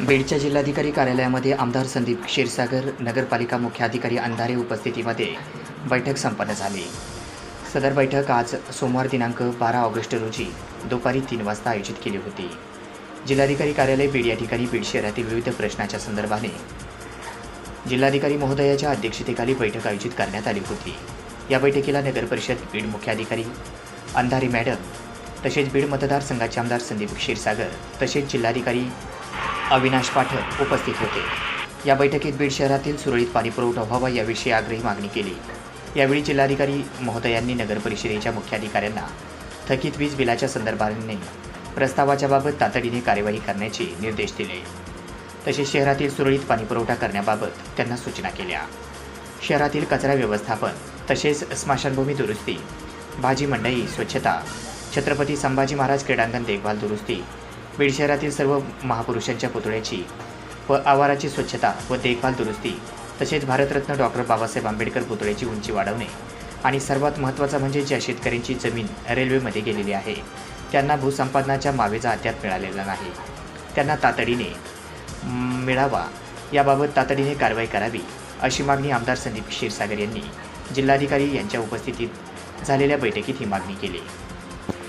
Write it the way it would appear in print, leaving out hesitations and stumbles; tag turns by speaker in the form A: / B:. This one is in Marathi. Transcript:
A: बीडच्या जिल्हाधिकारी कार्यालयामध्ये आमदार संदीप क्षीरसागर, नगरपालिका मुख्याधिकारी अंधारे उपस्थितीमध्ये बैठक संपन्न झाली। सदर बैठक आज सोमवार दिनांक 12 ऑगस्ट रोजी दुपारी 3 वाजता आयोजित केली होती। जिल्हाधिकारी कार्यालय बीड या ठिकाणी बीड शहरातील विविध प्रश्नाच्या संदर्भाने जिल्हाधिकारी महोदयाच्या अध्यक्षतेखाली बैठक आयोजित करण्यात आली होती। या बैठकीला नगरपरिषद बीड मुख्याधिकारी अंधारे मॅडम, तसेच बीड मतदारसंघाचे आमदार संदीप क्षीरसागर, तसेच जिल्हाधिकारी अविनाश पाठक उपस्थित होते। या बैठकीत बीड शहरातील सुरळीत पाणीपुरवठा व्हावा याविषयी आग्रही मागणी केली। यावेळी जिल्हाधिकारी महोदयांनी नगरपरिषदेच्या मुख्याधिकाऱ्यांना थकीत वीज बिलाच्या संदर्भाने प्रस्तावाच्या बाबत तातडीने कार्यवाही करण्याचे निर्देश दिले। तसेच शहरातील सुरळीत पाणीपुरवठा करण्याबाबत त्यांना सूचना केल्या। शहरातील कचरा व्यवस्थापन तसेच स्मशानभूमी दुरुस्ती, भाजी मंडई स्वच्छता, छत्रपती संभाजी महाराज क्रीडांगण देखभाल दुरुस्ती, बीड शहरातील सर्व महापुरुषांच्या पुतळ्याची व आवाराची स्वच्छता व देखभाल दुरुस्ती, तसेच भारतरत्न डॉक्टर बाबासाहेब आंबेडकर पुतळ्याची उंची वाढवणे आणि सर्वात महत्त्वाचं म्हणजे ज्या शेतकऱ्यांची जमीन रेल्वेमध्ये गेलेली आहे त्यांना भूसंपादनाच्या मावेजा अद्याप मिळालेला नाही, त्यांना तातडीने मिळावा याबाबत तातडीने कारवाई करावी अशी मागणी आमदार संदीप क्षीरसागर यांनी जिल्हाधिकारी यांच्या उपस्थितीत झालेल्या बैठकीत ही मागणी केली।